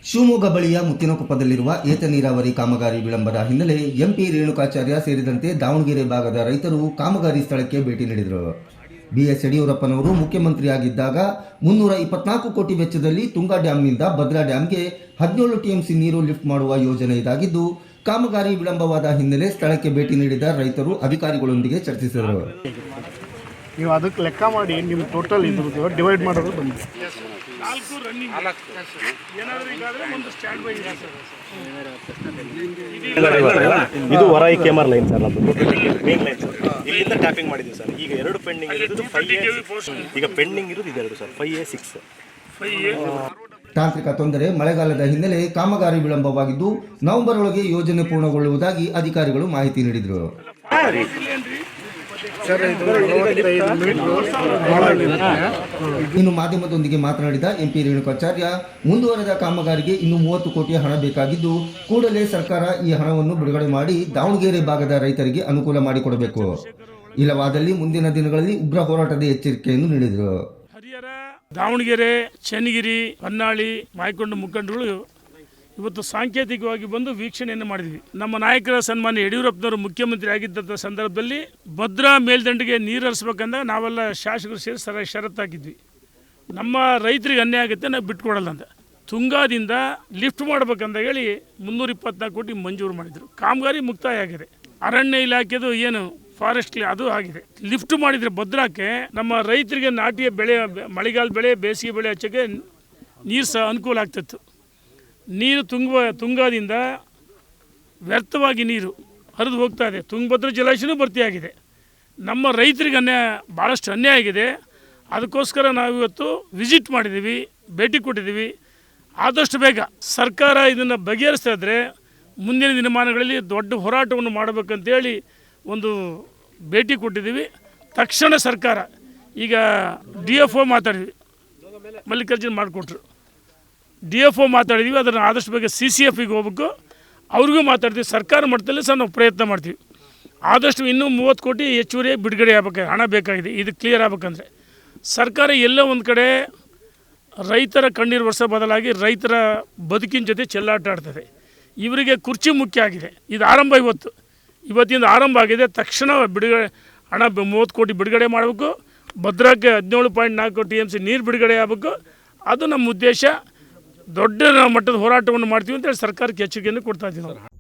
ಶಿವಮೊಗ್ಗ ಬಳಿಯ ಮುತ್ತಿನಕೊಪ್ಪದಲ್ಲಿರುವ ಏತ ನೀರಾವರಿ ಕಾಮಗಾರಿ ವಿಳಂಬದ ಹಿನ್ನೆಲೆ ಎಂಪಿ ರೇಣುಕಾಚಾರ್ಯ ಸೇರಿದಂತೆ ದಾವಣಗೆರೆ ಭಾಗದ ರೈತರು ಕಾಮಗಾರಿ ಸ್ಥಳಕ್ಕೆ ಭೇಟಿ ನೀಡಿದರು. ಬಿಎಸ್ ಯಡಿಯೂರಪ್ಪನವರು ಮುಖ್ಯಮಂತ್ರಿಯಾಗಿದ್ದಾಗ 324 ಕೋಟಿ ವೆಚ್ಚದಲ್ಲಿ ತುಂಗಾ ಡ್ಯಾಂನಿಂದ ಭದ್ರಾ ಡ್ಯಾಂಗೆ 17 ಟಿಎಂಸಿ ನೀರು ಲಿಫ್ಟ್ ಮಾಡುವ ಯೋಜನೆ ಇದಾಗಿದ್ದು, ಕಾಮಗಾರಿ ವಿಳಂಬವಾದ ಹಿನ್ನೆಲೆ ಸ್ಥಳಕ್ಕೆ ಭೇಟಿ ನೀಡಿದ ರೈತರು ಅಧಿಕಾರಿಗಳೊಂದಿಗೆ ಚರ್ಚಿಸಿದರು. ನೀವು ಅದಕ್ಕೆ ಲೆಕ್ಕ ಮಾಡಿ ನಿಮ್ಮ ಟೋಟಲ್ ಇದ್ರದ್ದು ಡಿವೈಡ್ ಮಾಡೋದು ಬಂದು ಇದು ಹೊರೈ ಕೇಮರ್ ಲೈನ್ ಸರ್, ನಮ್ಮದು ಮೇನ್ ಲೈನ್ ಸರ್. ಇಲ್ಲಿಂದ ಟ್ಯಾಪಿಂಗ್ ಮಾಡಿದ್ದೀವಿ ಸರ್. ಈಗ ಎರಡು ಪೆಂಡಿಂಗ್ ಇರೋದು 5A, ಈಗ ಪೆಂಡಿಂಗ್ ಇರೋದು ಇದೆರಡು ಸರ್, 5A 6. ತಾಂತ್ರಿಕ ತೊಂದರೆ, ಮಳೆಗಾಲದ ಹಿನ್ನೆಲೆ ಕಾಮಗಾರಿ ವಿಳಂಬವಾಗಿದ್ದು ನವೆಂಬರ್ ಒಳಗೆ ಯೋಜನೆ ಪೂರ್ಣಗೊಳ್ಳುವುದಾಗಿ ಅಧಿಕಾರಿಗಳು ಮಾಹಿತಿ ನೀಡಿದರು. ಇನ್ನು ಮಾಧ್ಯಮದೊಂದಿಗೆ ಮಾತನಾಡಿದ ಎಂಪಿ ರೇಣುಕಾಚಾರ್ಯ, ಮುಂದುವರೆದ ಕಾಮಗಾರಿಗೆ ಇನ್ನೂ 30 ಕೋಟಿ ಹಣ ಬೇಕಾಗಿದ್ದು, ಕೂಡಲೇ ಸರ್ಕಾರ ಈ ಹಣವನ್ನು ಬಿಡುಗಡೆ ಮಾಡಿ ದಾವಣಗೆರೆ ಭಾಗದ ರೈತರಿಗೆ ಅನುಕೂಲ ಮಾಡಿಕೊಡಬೇಕು. ಇಲ್ಲವಾದಲ್ಲಿ ಮುಂದಿನ ದಿನಗಳಲ್ಲಿ ಉಗ್ರ ಹೋರಾಟದ ಎಚ್ಚರಿಕೆಯನ್ನು ನೀಡಿದರು. ಹರಿಹರ, ದಾವಣಗೆರೆ, ಚನ್ನಗಿರಿ, ಹೊನ್ನಾಳಿ, ಮಾಯಕೊಂಡ ಮುಖಂಡರು ಇವತ್ತು ಸಾಂಕೇತಿಕವಾಗಿ ಬಂದು ವೀಕ್ಷಣೆಯನ್ನು ಮಾಡಿದ್ವಿ. ನಮ್ಮ ನಾಯಕರ ಸನ್ಮಾನ್ಯ ಯಡಿಯೂರಪ್ಪನವರು ಮುಖ್ಯಮಂತ್ರಿ ಆಗಿದ್ದಂಥ ಸಂದರ್ಭದಲ್ಲಿ ಭದ್ರಾ ಮೇಲ್ದಂಡೆಗೆ ನೀರು ಹರಿಸ್ಬೇಕಂದಾಗ ನಾವೆಲ್ಲ ಶಾಸಕರು ಸೇರಿ ಷರತ್ತಾಕಿದ್ವಿ. ನಮ್ಮ ರೈತರಿಗೆ ಅನ್ಯಾಯ ಆಗುತ್ತೆ, ನಾವು ಬಿಟ್ಕೊಡಲ್ಲ ಅಂತ. ತುಂಗಾದಿಂದ ಲಿಫ್ಟ್ ಮಾಡ್ಬೇಕಂತ ಹೇಳಿ 324 ಕೋಟಿ ಮಂಜೂರು ಮಾಡಿದರು. ಕಾಮಗಾರಿ ಮುಕ್ತಾಯ ಆಗಿದೆ. ಅರಣ್ಯ ಇಲಾಖೆದು ಏನು ಫಾರೆಸ್ಟ್ ಅದು ಆಗಿದೆ. ಲಿಫ್ಟ್ ಮಾಡಿದರೆ ಭದ್ರಾಕ್ಕೆ ನಮ್ಮ ರೈತರಿಗೆ ನಾಟಿಯ ಬೆಳೆ, ಮಳೆಗಾಲ ಬೆಳೆ, ಬೇಸಿಗೆ ಬೆಳೆ ಹಚ್ಚೋಕ್ಕೆ ನೀರು ಸಹ ಅನುಕೂಲ ಆಗ್ತಿತ್ತು. ನೀರು ತುಂಗಾದಿಂದ ವ್ಯರ್ಥವಾಗಿ ನೀರು ಹರಿದು ಹೋಗ್ತಾ ಇದೆ. ತುಂಗಭದ್ರಾ ಜಲಾಶಯನೂ ಭರ್ತಿಯಾಗಿದೆ. ನಮ್ಮ ರೈತರಿಗೆ ಭಾಳಷ್ಟು ಅನ್ಯಾಯ ಆಗಿದೆ. ಅದಕ್ಕೋಸ್ಕರ ನಾವು ಇವತ್ತು ವಿಸಿಟ್ ಮಾಡಿದ್ದೀವಿ, ಭೇಟಿ ಕೊಟ್ಟಿದ್ದೀವಿ. ಆದಷ್ಟು ಬೇಗ ಸರ್ಕಾರ ಇದನ್ನು ಬಗೆಹರಿಸ್ತಾ ಇದ್ದರೆ ಮುಂದಿನ ದಿನಮಾನಗಳಲ್ಲಿ ದೊಡ್ಡ ಹೋರಾಟವನ್ನು ಮಾಡಬೇಕಂತೇಳಿ ಒಂದು ಭೇಟಿ ಕೊಟ್ಟಿದ್ದೀವಿ. ತಕ್ಷಣ ಸರ್ಕಾರ ಈಗ DFO ಮಾತಾಡಿದ್ವಿ, ಮಲ್ಲಿಕಾರ್ಜುನ್ ಮಾಡಿಕೊಟ್ರು. DFO ಮಾತಾಡಿದ್ವಿ, ಅದನ್ನು ಆದಷ್ಟು ಬೇಗ CCFಗೆ ಹೋಗ್ಬೇಕು, ಅವ್ರಿಗೂ ಮಾತಾಡ್ತೀವಿ. ಸರ್ಕಾರ ಮಟ್ಟದಲ್ಲಿ ಸಹ ನಾವು ಪ್ರಯತ್ನ ಮಾಡ್ತೀವಿ. ಆದಷ್ಟು ಇನ್ನೂ 30 ಕೋಟಿ ಹೆಚ್ಚುವರಿ ಬಿಡುಗಡೆ ಆಗಬೇಕು, ಹಣ ಬೇಕಾಗಿದೆ. ಇದು ಕ್ಲಿಯರ್ ಆಗಬೇಕಂದ್ರೆ ಸರ್ಕಾರ ಎಲ್ಲೋ ಒಂದು ಕಡೆ ರೈತರ ಕಣ್ಣೀರು ವರ್ಷ ಬದಲಾಗಿ ರೈತರ ಬದುಕಿನ ಜೊತೆ ಚೆಲ್ಲಾಟ ಆಡ್ತದೆ. ಇವರಿಗೆ ಕುರ್ಚಿ ಮುಖ್ಯ ಆಗಿದೆ. ಇದು ಆರಂಭ ಇವತ್ತಿಂದ ಆರಂಭ ಆಗಿದೆ. ತಕ್ಷಣ ಬಿಡುಗಡೆ ಹಣ 30 ಕೋಟಿ ಬಿಡುಗಡೆ ಮಾಡಬೇಕು. ಭದ್ರಾಕ್ಕೆ 17.4 TMC ನೀರು ಬಿಡುಗಡೆ ಆಗಬೇಕು. ಅದು ನಮ್ಮ ಉದ್ದೇಶ. ದೊಡ್ಡ ಮಟ್ಟದ ಹೋರಾಟವನ್ನು ಮಾಡ್ತೀವಿ ಅಂತೇಳಿ ಸರ್ಕಾರಕ್ಕೆ ಎಚ್ಚರಿಕೆಯನ್ನು ಕೊಡ್ತಾ ಇದ್ದೀವಿ ನಾವು.